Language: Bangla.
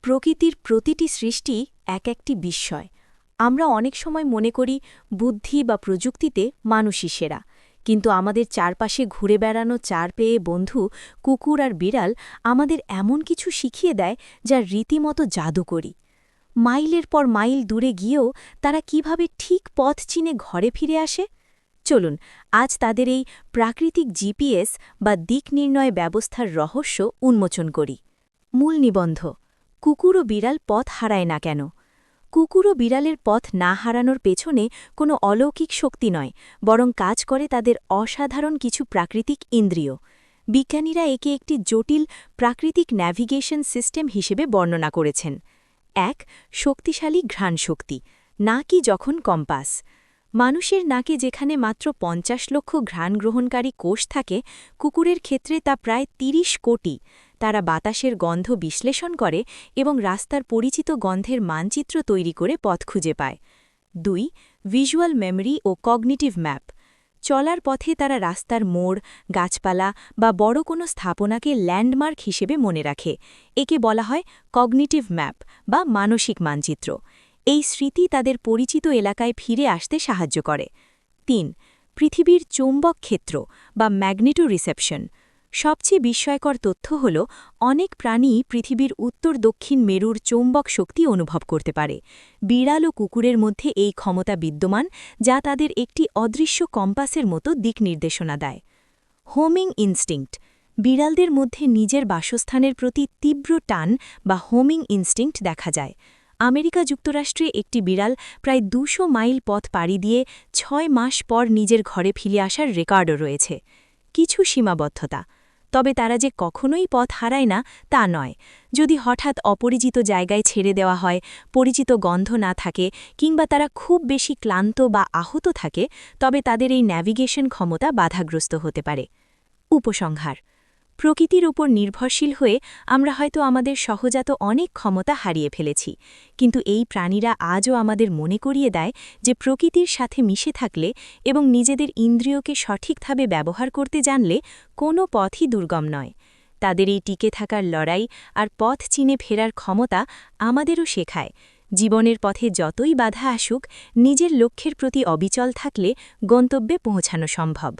প্রকৃতির প্রতিটি সৃষ্টি এক একটি বিস্ময়। আমরা অনেক সময় মনে করি বুদ্ধি বা প্রযুক্তিতে মানুষই সেরা, কিন্তু আমাদের চারপাশে ঘুরে বেড়ানো চার পেয়ে বন্ধু কুকুর আর বিড়াল আমাদের এমন কিছু শিখিয়ে দেয় যা রীতিমতো জাদুকরী। মাইলের পর মাইল দূরে গিয়েও তারা কিভাবে ঠিক পথ চিনে ঘরে ফিরে আসে। চলুন আজ তাদের এই প্রাকৃতিক জিপিএস বা দিক নির্ণয় ব্যবস্থার রহস্য উন্মোচন করি। মূল নিবন্ধ: কুকুর ও বিড়াল পথ হারায় না কেন? কুকুর ও বিড়ালের পথ না হারানোর পেছনে কোনো অলৌকিক শক্তি নয়, বরং কাজ করে তাদের অসাধারণ কিছু প্রাকৃতিক ইন্দ্রিয়। বিজ্ঞানীরা একে একটি জটিল প্রাকৃতিক ন্যাভিগেশন সিস্টেম হিসেবে বর্ণনা করেছেন। ১. শক্তিশালী ঘ্রাণশক্তি, নাকি যখন কম্পাস। মানুষের নাকে যেখানে মাত্র ৫০ লক্ষ ঘ্রাণ গ্রহণকারী কোষ থাকে, কুকুরের ক্ষেত্রে তা প্রায় ৩০ কোটি। তারা বাতাসের গন্ধ বিশ্লেষণ করে এবং রাস্তার পরিচিত গন্ধের মানচিত্র তৈরি করে পথ খুঁজে পায়। ২. ভিজুয়াল মেমরি ও কগনিটিভ ম্যাপ। চলার পথে তারা রাস্তার মোড়, গাছপালা বা বড় কোনো স্থাপনাকে ল্যান্ডমার্ক হিসেবে মনে রাখে। একে বলা হয় কগনিটিভ ম্যাপ বা মানসিক মানচিত্র। এই স্মৃতি তাদের পরিচিত এলাকায় ফিরে আসতে সাহায্য করে। ৩. পৃথিবীর চৌম্বক ক্ষেত্র বা ম্যাগনেটো রিসেপশন। সবচেয়ে বিস্ময়কর তথ্য হল অনেক প্রাণী পৃথিবীর উত্তর দক্ষিণ মেরুর চৌম্বক শক্তি অনুভব করতে পারে। বিড়াল ও কুকুরের মধ্যে এই ক্ষমতা বিদ্যমান, যা তাদের একটি অদৃশ্য কম্পাসের মতো দিক নির্দেশনা দেয়। Homing instinct. বিড়ালদের মধ্যে নিজের বাসস্থানের প্রতি তীব্র টান বা হোমিং ইনস্টিংক্ট দেখা যায়। আমেরিকা যুক্তরাষ্ট্রে একটি বিড়াল প্রায় ২০০ মাইল পথ পাড়ি দিয়ে ৬ মাস পর নিজের ঘরে ফিরে আসার রেকর্ডও রয়েছে। কিছু সীমাবদ্ধতা, তবে তারা যে কখনোই পথ হারায় না তা নয়। যদি হঠাৎ অপরিচিত জায়গায় ছেড়ে দেওয়া হয়, পরিচিত গন্ধ না থাকে কিংবা তারা খুব বেশি ক্লান্ত বা আহত থাকে, তবে তাদের এই ন্যাভিগেশন ক্ষমতা বাধাগ্রস্ত হতে পারে। উপসংহার: প্রকৃতির উপর নির্ভরশীল হয়ে আমরা হয়তো আমাদের সহজাত অনেক ক্ষমতা হারিয়ে ফেলেছি, কিন্তু এই প্রাণীরা আজও আমাদের মনে করিয়ে দেয় যে প্রকৃতির সাথে মিশে থাকলে এবং নিজেদের ইন্দ্রিয়কে সঠিকভাবে ব্যবহার করতে জানলে কোনো পথই দুর্গম নয়। তাদের এই টিকে থাকার লড়াই আর পথ চিনে ফেরার ক্ষমতা আমাদেরও শেখায়, জীবনের পথে যতই বাধা আসুক, নিজের লক্ষ্যের প্রতি অবিচল থাকলে গন্তব্যে পৌঁছানো সম্ভব।